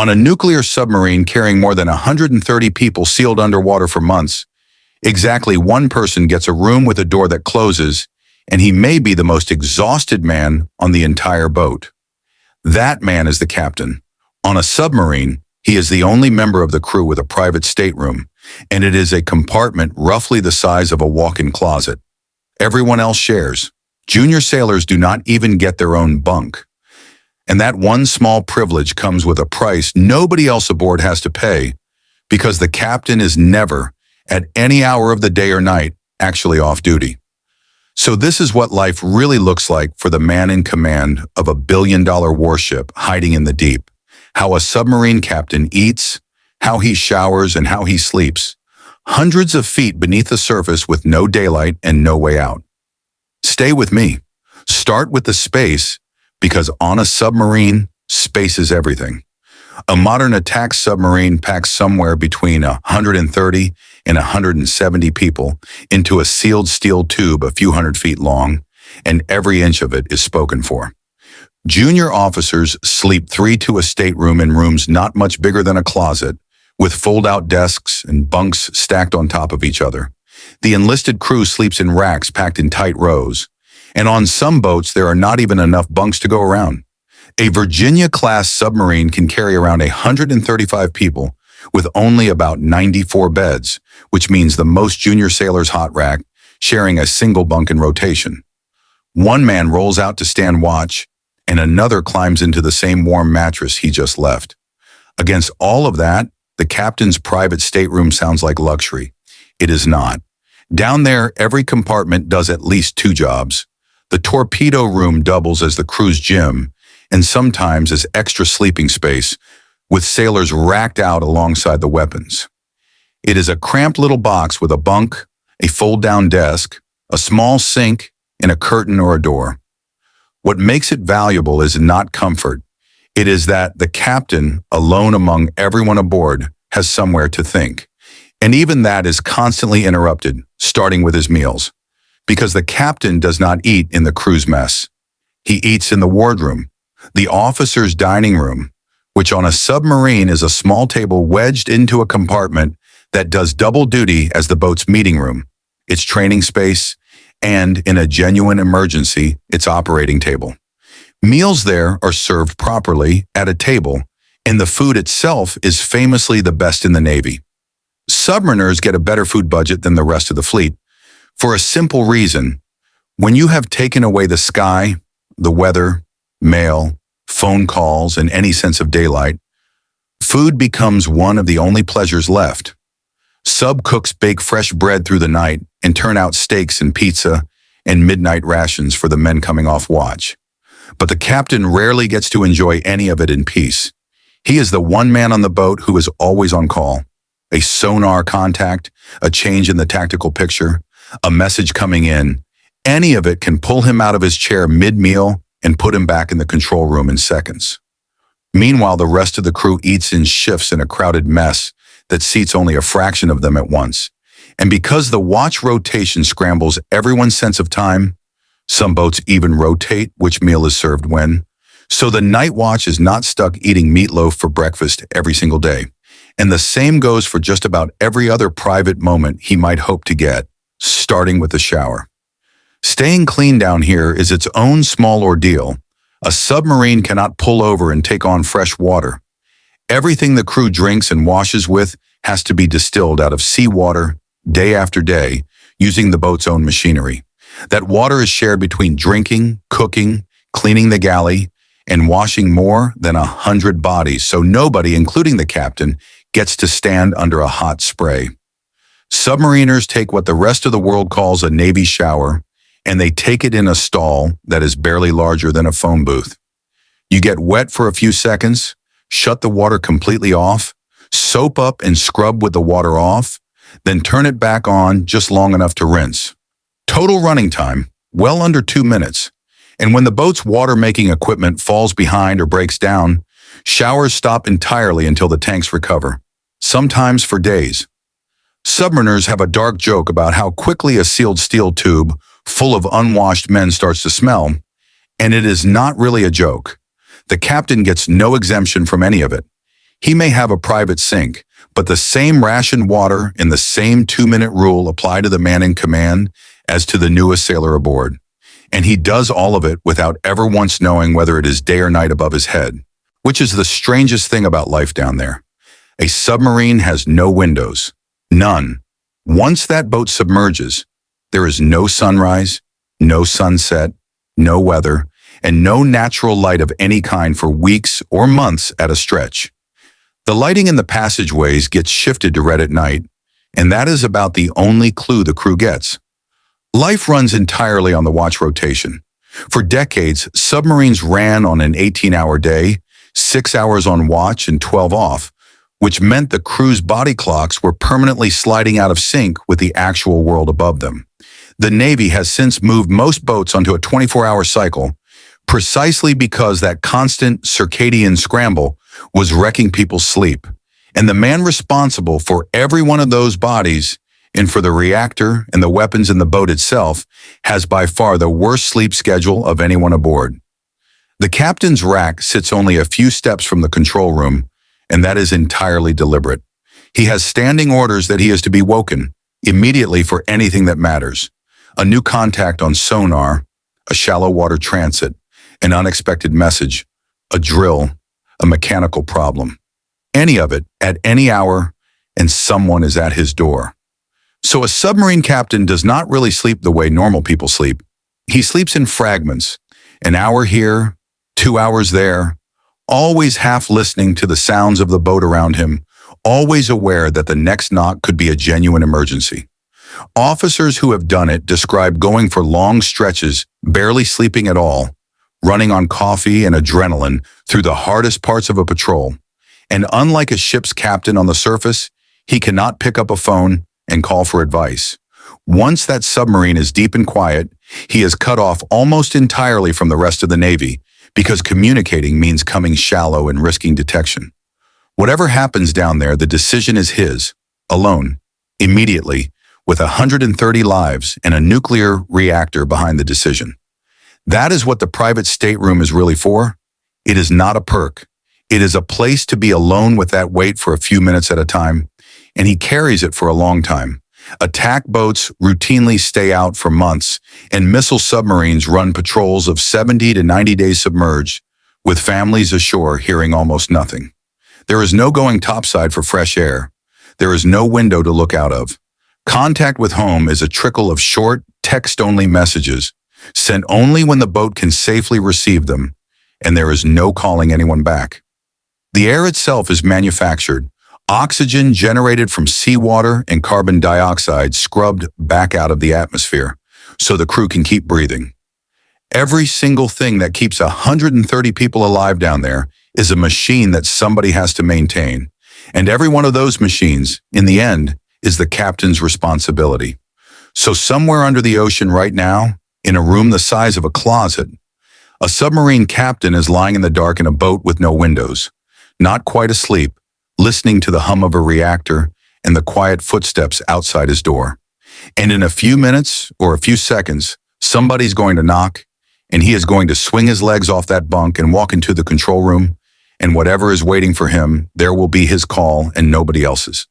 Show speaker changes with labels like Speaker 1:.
Speaker 1: On a nuclear submarine carrying more than 130 people sealed underwater for months, exactly one person gets a room with a door that closes, and he may be the most exhausted man on the entire boat. That man is the captain. On a submarine, he is the only member of the crew with a private stateroom, and it is a compartment roughly the size of a walk-in closet. Everyone else shares. Junior sailors do not even get their own bunk. And that one small privilege comes with a price nobody else aboard has to pay, because the captain is never, at any hour of the day or night, actually off duty. So this is what life really looks like for the man in command of a billion-dollar warship hiding in the deep. How a submarine captain eats, how he showers, and how he sleeps, hundreds of feet beneath the surface with no daylight and no way out. Stay with me. Start with the space, because on a submarine, space is everything. A modern attack submarine packs somewhere between 130 and 170 people into a sealed steel tube a few hundred feet long, and every inch of it is spoken for. Junior officers sleep 3 to a stateroom in rooms not much bigger than a closet, with fold-out desks and bunks stacked on top of each other. The enlisted crew sleeps in racks packed in tight rows, and on some boats there are not even enough bunks to go around. A Virginia-class submarine can carry around 135 people with only about 94 beds, which means the most junior sailors' hot rack sharing a single bunk in rotation. One man rolls out to stand watch, and another climbs into the same warm mattress he just left. Against all of that, the captain's private stateroom sounds like luxury. It is not. Down there, every compartment does at least 2 jobs. The torpedo room doubles as the crew's gym, and sometimes as extra sleeping space, with sailors racked out alongside the weapons. It is a cramped little box with a bunk, a fold-down desk, a small sink, and a curtain or a door. What makes it valuable is not comfort. It is that the captain, alone among everyone aboard, has somewhere to think. And even that is constantly interrupted, starting with his meals. Because the captain does not eat in the crew's mess. He eats in the wardroom, the officer's dining room, which on a submarine is a small table wedged into a compartment that does double duty as the boat's meeting room, its training space, and, in a genuine emergency, its operating table. Meals there are served properly at a table, and the food itself is famously the best in the Navy. Submariners get a better food budget than the rest of the fleet, for a simple reason. When you have taken away the sky, the weather, mail, phone calls, and any sense of daylight, food becomes one of the only pleasures left. Sub cooks bake fresh bread through the night and turn out steaks and pizza and midnight rations for the men coming off watch. But the captain rarely gets to enjoy any of it in peace. He is the one man on the boat who is always on call. A sonar contact, a change in the tactical picture, a message coming in, any of it can pull him out of his chair mid-meal and put him back in the control room in seconds. Meanwhile, the rest of the crew eats in shifts in a crowded mess that seats only a fraction of them at once. And because the watch rotation scrambles everyone's sense of time, some boats even rotate which meal is served when, so the night watch is not stuck eating meatloaf for breakfast every single day. And the same goes for just about every other private moment he might hope to get, starting with the shower. Staying clean down here is its own small ordeal. A submarine cannot pull over and take on fresh water. Everything the crew drinks and washes with has to be distilled out of seawater day after day using the boat's own machinery. That water is shared between drinking, cooking, cleaning the galley, and washing more than 100 bodies, so nobody, including the captain, gets to stand under a hot spray. Submariners take what the rest of the world calls a Navy shower, and they take it in a stall that is barely larger than a phone booth. You get wet for a few seconds, shut the water completely off, soap up and scrub with the water off, then turn it back on just long enough to rinse. Total running time, well under 2 minutes. And when the boat's water-making equipment falls behind or breaks down, showers stop entirely until the tanks recover, sometimes for days. Submariners have a dark joke about how quickly a sealed steel tube full of unwashed men starts to smell, and it is not really a joke. The captain gets no exemption from any of it. He may have a private sink, but the same rationed water and the same 2-minute rule apply to the man in command as to the newest sailor aboard. And he does all of it without ever once knowing whether it is day or night above his head, which is the strangest thing about life down there. A submarine has no windows. None. Once that boat submerges, there is no sunrise, no sunset, no weather, and no natural light of any kind for weeks or months at a stretch. The lighting in the passageways gets shifted to red at night, and that is about the only clue the crew gets. Life runs entirely on the watch rotation. For decades, submarines ran on an 18-hour day, 6 hours on watch and 12 off, which meant the crew's body clocks were permanently sliding out of sync with the actual world above them. The Navy has since moved most boats onto a 24-hour cycle, precisely because that constant circadian scramble was wrecking people's sleep. And the man responsible for every one of those bodies and for the reactor and the weapons in the boat itself has by far the worst sleep schedule of anyone aboard. The captain's rack sits only a few steps from the control room, and that is entirely deliberate. He has standing orders that he is to be woken immediately for anything that matters. A new contact on sonar, a shallow water transit, an unexpected message, a drill, a mechanical problem. Any of it at any hour, and someone is at his door. So a submarine captain does not really sleep the way normal people sleep. He sleeps in fragments, an hour here, 2 hours there, always half listening to the sounds of the boat around him, always aware that the next knock could be a genuine emergency. Officers who have done it describe going for long stretches, barely sleeping at all, running on coffee and adrenaline through the hardest parts of a patrol. And unlike a ship's captain on the surface, he cannot pick up a phone and call for advice. Once that submarine is deep and quiet, he is cut off almost entirely from the rest of the Navy, because communicating means coming shallow and risking detection. Whatever happens down there, the decision is his, alone, immediately, with 130 lives and a nuclear reactor behind the decision. That is what the private stateroom is really for. It is not a perk. It is a place to be alone with that weight for a few minutes at a time, and he carries it for a long time. Attack boats routinely stay out for months, and missile submarines run patrols of 70 to 90 days submerged, with families ashore hearing almost nothing. There is no going topside for fresh air. There is no window to look out of. Contact with home is a trickle of short, text-only messages, sent only when the boat can safely receive them, and there is no calling anyone back. The air itself is manufactured, oxygen generated from seawater and carbon dioxide scrubbed back out of the atmosphere, so the crew can keep breathing. Every single thing that keeps 130 people alive down there is a machine that somebody has to maintain, and every one of those machines, in the end, is the captain's responsibility. So somewhere under the ocean right now, in a room the size of a closet, a submarine captain is lying in the dark in a boat with no windows, not quite asleep, listening to the hum of a reactor and the quiet footsteps outside his door. And in a few minutes or a few seconds, somebody's going to knock, and he is going to swing his legs off that bunk and walk into the control room, and whatever is waiting for him, there will be his call and nobody else's.